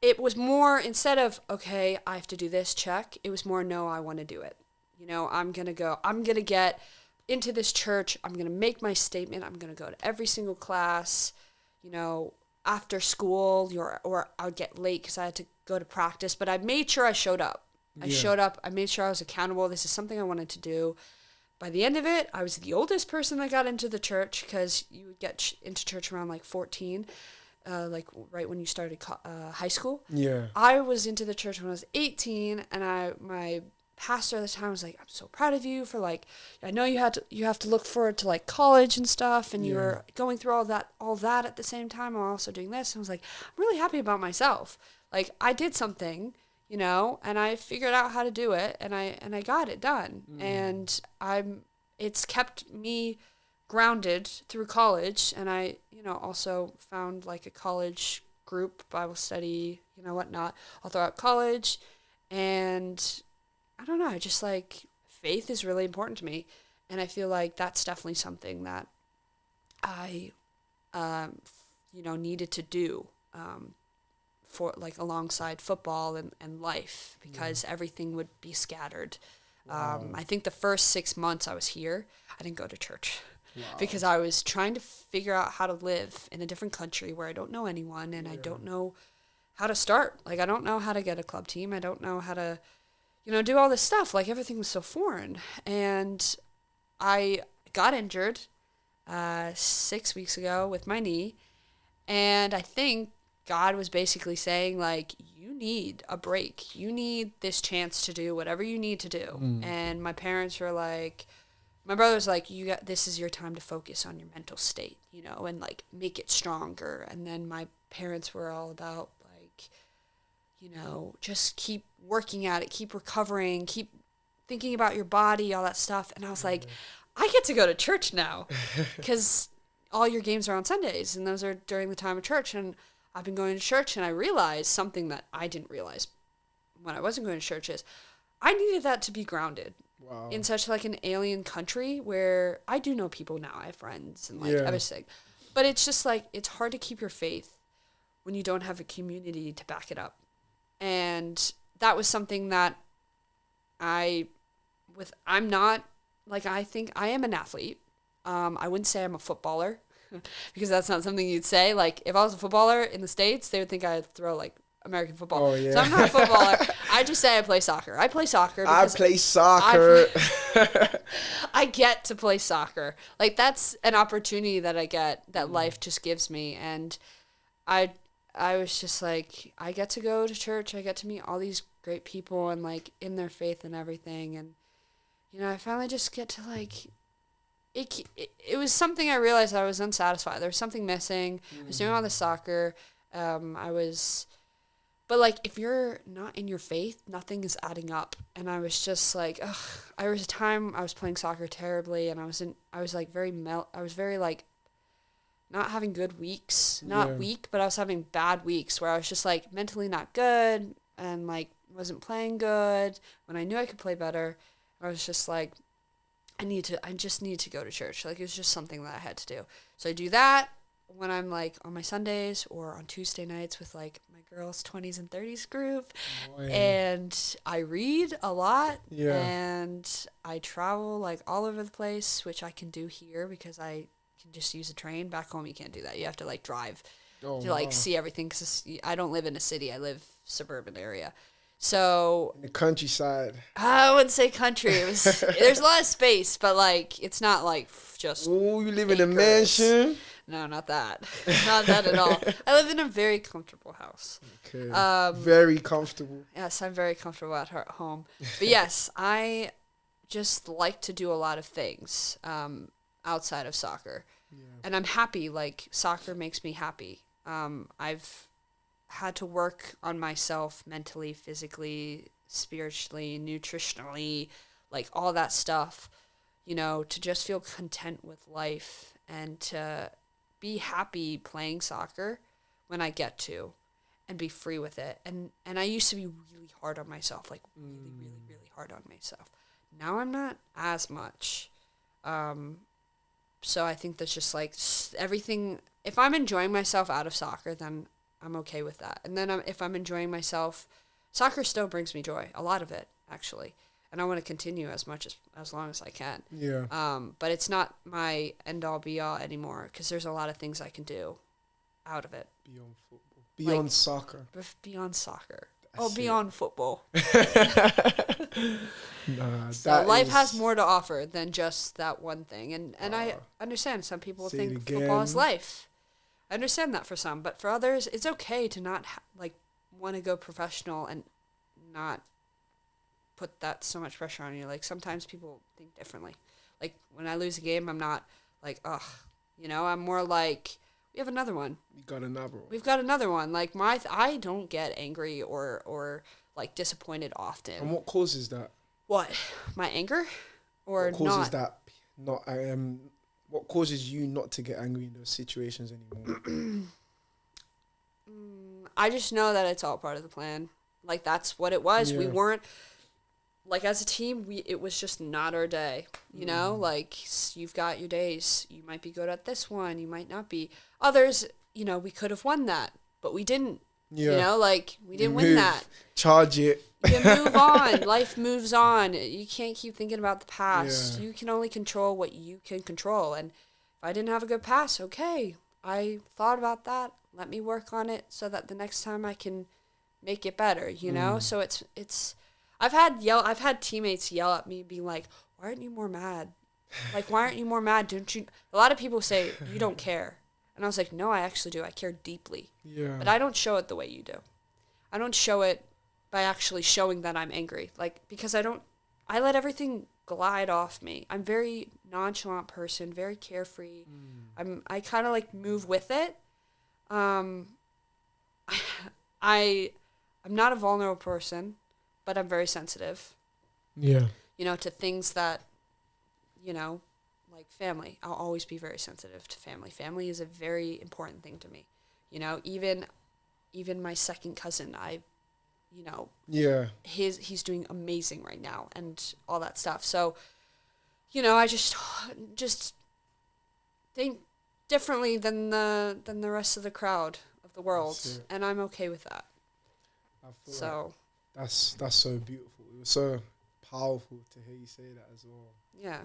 it was more, instead of, okay, I have to do this, check, it was more, no, I want to do it. You know, I'm going to get into this church. I'm going to make my statement. I'm going to go to every single class, you know, after school, or I'd get late because I had to go to practice. But I made sure I showed up. I showed up. I made sure I was accountable. This is something I wanted to do. By the end of it, I was the oldest person that got into the church, because you would get into church around like 14, like right when you started high school. Yeah. I was into the church when I was 18, and my pastor at the time was like, I'm so proud of you for like, I know you have to look forward to like college and stuff, and you were going through all that at the same time. I'm also doing this. And I was like, I'm really happy about myself. Like, I did something, you know, and I figured out how to do it, and I got it done. And it's kept me grounded through college, and I, you know, also found like a college group, Bible study, you know, whatnot, all throughout college. And I don't know, I just like, faith is really important to me, and I feel like that's definitely something that I, you know, needed to do, for like alongside football and life, because everything would be scattered. I think the first 6 months I was here, I didn't go to church because I was trying to figure out how to live in a different country where I don't know anyone, and I don't know how to start. Like, I don't know how to get a club team. I don't know how to, you know, do all this stuff. Like, everything was so foreign. And I got injured 6 weeks ago with my knee, and I think God was basically saying, like, you need a break. You need this chance to do whatever you need to do. And my parents were like, my brother's like, this is your time to focus on your mental state, you know, and like make it stronger. And then my parents were all about like, you know, just keep working at it, keep recovering, keep thinking about your body, all that stuff. And I was like, I get to go to church now because all your games are on Sundays and those are during the time of church. And I've been going to church, and I realized something that I didn't realize when I wasn't going to church is I needed that to be grounded. Wow. In such like an alien country where I do know people now, I have friends and like everything, but it's just like it's hard to keep your faith when you don't have a community to back it up. And that was something that I'm not like, I think I am an athlete. I wouldn't say I'm a footballer because that's not something you'd say. Like if I was a footballer in the States, they would think I'd throw like American football. Oh, yeah. So I'm not a footballer. I just say I play soccer. I play soccer. I play soccer. I get to play soccer. Like that's an opportunity that I get that life just gives me. And I was just like, I get to go to church. I get to meet all these great people and like in their faith and everything. And, you know, I finally just get to like, it was something I realized I was unsatisfied. There was something missing. I was doing all the soccer. But, like, if you're not in your faith, nothing is adding up. And I was just like, ugh. There was a time I was playing soccer terribly, and I was very, like, not having good weeks. Not weak, but I was having bad weeks where I was just, like, mentally not good and, like, wasn't playing good when I knew I could play better. I was just like, I just need to go to church. Like, it was just something that I had to do. So I do that when I'm like on my Sundays or on Tuesday nights with like my girls' 20s and 30s group. Boy. And I read a lot and I travel like all over the place, which I can do here because I can just use a train. Back home you can't do that. You have to like drive to like see everything because I don't live in a city. I live suburban area. So in the countryside. I wouldn't say country. There's a lot of space, but like it's not like just. Oh, you live in a mansion? No, not that. Not that at all. I live in a very comfortable house. Okay. Very comfortable. Yes, I'm very comfortable at home. But yes, I just like to do a lot of things outside of soccer. Yeah. And I'm happy. Like, soccer makes me happy. I've had to work on myself mentally, physically, spiritually, nutritionally, like all that stuff, you know, to just feel content with life and to be happy playing soccer when I get to and be free with it. And I used to be really hard on myself, like really, really, really hard on myself. Now I'm not as much. So I think that's just like everything. If I'm enjoying myself out of soccer, then I'm okay with that. And then if I'm enjoying myself, soccer still brings me joy, a lot of it actually. And I want to continue as long as I can. Yeah. But it's not my end all be all anymore because there's a lot of things I can do out of it. Beyond football. Beyond soccer. Beyond soccer. Beyond football. So life has more to offer than just that one thing. And I understand some people think football is life. I understand that for some, but for others, it's okay to not want to go professional and not put that so much pressure on you. Like sometimes people think differently. Like when I lose a game, I'm not like, ugh, you know, I'm more like, we have another one. We've got another one. Like I don't get angry or like disappointed often. And what causes that? What? My anger? Or what causes that? What causes you not to get angry in those situations anymore? I just know that it's all part of the plan. Like, that's what it was. Yeah. We weren't, like, as a team, it was just not our day. You know? Like, you've got your days. You might be good at this one. You might not be. Others, you know, we could have won that, but we didn't. Yeah. You know? Like, we didn't win that. Charge it. You move on. Life moves on. You can't keep thinking about the past. Yeah. You can only control what you can control. And if I didn't have a good pass, okay, I thought about that. Let me work on it so that the next time I can make it better, you know? So it's I've had teammates yell at me being like, "Why aren't you more mad? Like, why aren't you more mad? Don't you?" A lot of people say, "You don't care." And I was like, no, I actually do. I care deeply. Yeah. But I don't show it the way you do. I don't show it by actually showing that I'm angry. Like, because I let everything glide off me. I'm very nonchalant person, very carefree. I kind of like move with it. I'm not a vulnerable person, but I'm very sensitive. Yeah. You know, to things that, you know, like family. I'll always be very sensitive to family. Family is a very important thing to me. You know, even my second cousin, Yeah. he's doing amazing right now and all that stuff. So, you know, I just think differently than the rest of the crowd of the world, and I'm okay with that. I feel So that's so beautiful. It was so powerful to hear you say that as well. yeah,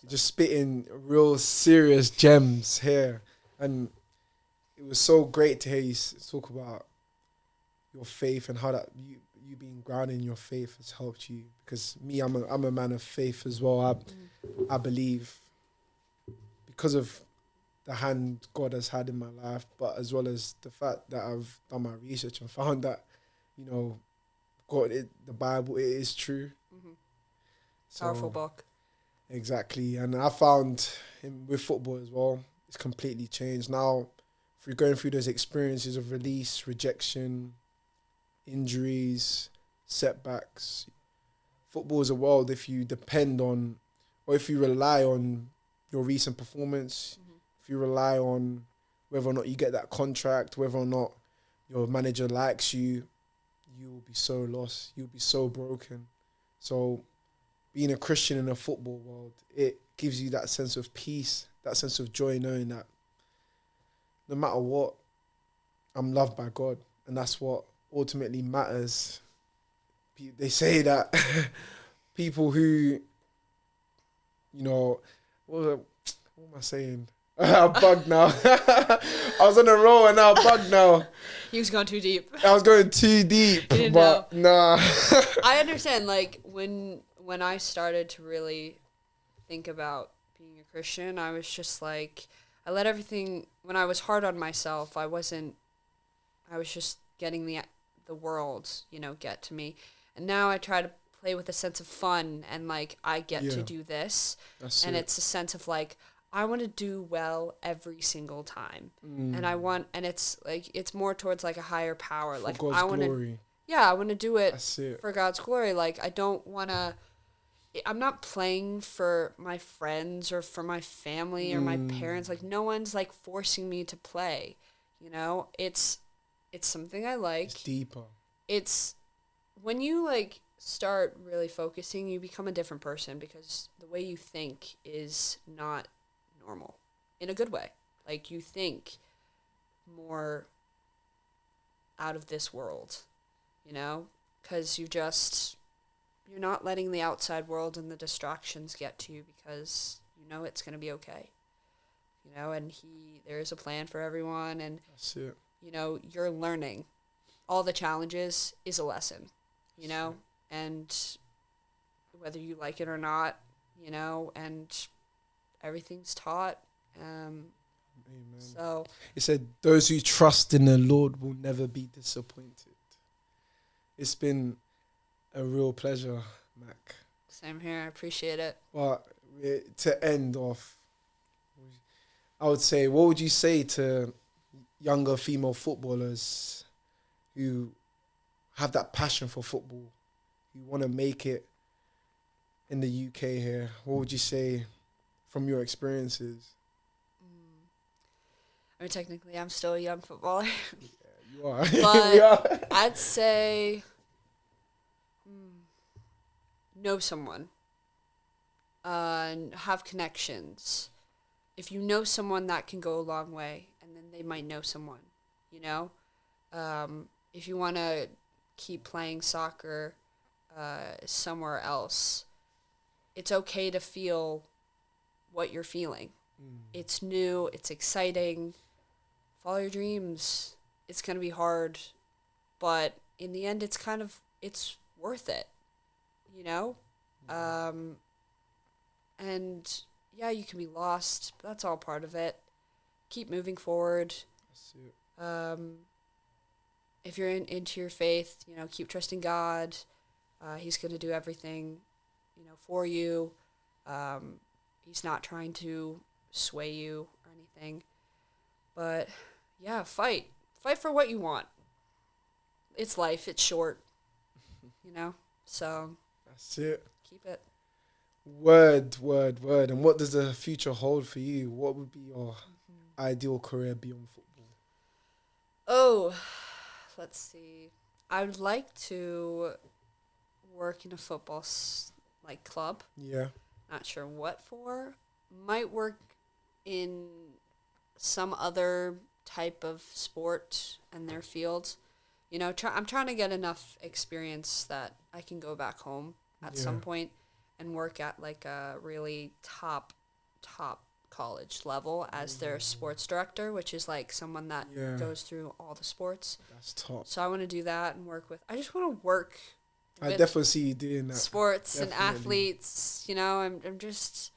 You're just spitting real serious gems here, and it was so great to hear you talk about your faith and how that you being grounded in your faith has helped you. Because me, I'm a man of faith as well. I believe because of the hand God has had in my life, but as well as the fact that I've done my research and found that, you know, the Bible, it is true. So, powerful book. exactly. And I found with football as well, it's completely changed. Now, if you're going through those experiences of release, rejection, injuries, setbacks, football is a world if you depend on, or if you rely on your recent performance, if you rely on whether or not you get that contract, whether or not your manager likes you, you will be so lost. You'll be so broken. So being a Christian in a football world, it gives you that sense of peace, that sense of joy, knowing that no matter what, I'm loved by God. And that's what ultimately matters. They say that people who, you know, what am I saying? I'm bugged now. I was on a roll and now I'm bugged now. He was going too deep. I was going too deep. You didn't but know. Nah. I understand, like, when I started to really think about being a Christian, I was just like, I let everything, when I was hard on myself, I was just getting the world, you know, get to me. And now I try to play with a sense of fun and, like, I get to do this. And it's a sense of, like, I want to do well every single time. And it's like, it's more towards like a higher power. For like God's I want glory. to, I want to do it That's for God's glory. Like I don't want to, I'm not playing for my friends or for my family or my parents. Like no one's like forcing me to play, you know, it's something I like. It's deeper. It's when you like start really focusing, you become a different person because the way you think is not normal in a good way. Like you think more out of this world, you know, because you're not letting the outside world and the distractions get to you because you know it's going to be okay, you know, and there's a plan for everyone. And that's it. You know, you're learning. All the challenges is a lesson, you know, and whether you like it or not, you know, and everything's taught. Amen. So It said, those who trust in the Lord will never be disappointed. It's been a real pleasure, Mac. same here. I appreciate it. But to end off, I would say, what would you say to younger female footballers who have that passion for football, who want to make it in the UK here? What would you say from your experiences? I mean, technically, I'm still a young footballer. Yeah, you are. But We are. I'd say know someone and have connections. If you know someone, that can go a long way, and then they might know someone, you know? If you want to keep playing soccer somewhere else, it's okay to feel what you're feeling. It's new, it's exciting. Follow your dreams. It's going to be hard, but in the end, it's worth it, you know? And yeah, you can be lost, but that's all part of it. keep moving forward. That's it. If you're into your faith, you know, keep trusting God. He's going to do everything, you know, for you. He's not trying to sway you or anything. But yeah, fight for what you want. It's life. It's short, you know. So That's it. keep it. Word. And what does the future hold for you? What would be your ideal career beyond football? Oh, let's see. I would like to work in a football like club. Yeah. Not sure what for. Might work in some other type of sport in their field. You know, I'm trying to get enough experience that I can go back home at some point and work at like a really top college level as their sports director, which is like someone that goes through all the sports. That's top. So I want to do that and work with. I just want to work. I definitely see you doing that. Sports and athletes. You know, I'm just.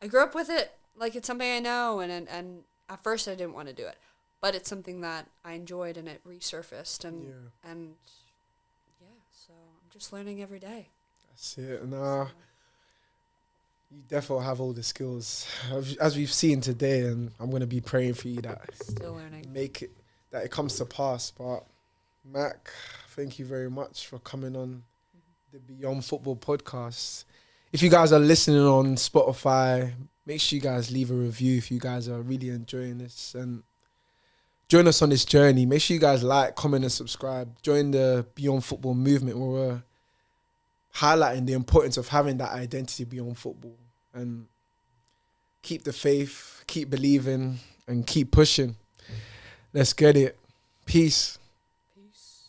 I grew up with it. Like it's something I know, and at first I didn't want to do it, but it's something that I enjoyed, and it resurfaced, and so I'm just learning every day. That's it. Nah, you definitely have all the skills, as we've seen today, and I'm gonna be praying for you that Still learning. That it comes to pass. But Mac, thank you very much for coming on the Beyond Football podcast. If you guys are listening on Spotify, make sure you guys leave a review if you guys are really enjoying this, and join us on this journey. Make sure you guys like, comment, and subscribe. Join the Beyond Football movement, where we're highlighting the importance of having that identity beyond football, and keep the faith, keep believing, and keep pushing. Let's get it. Peace. Peace.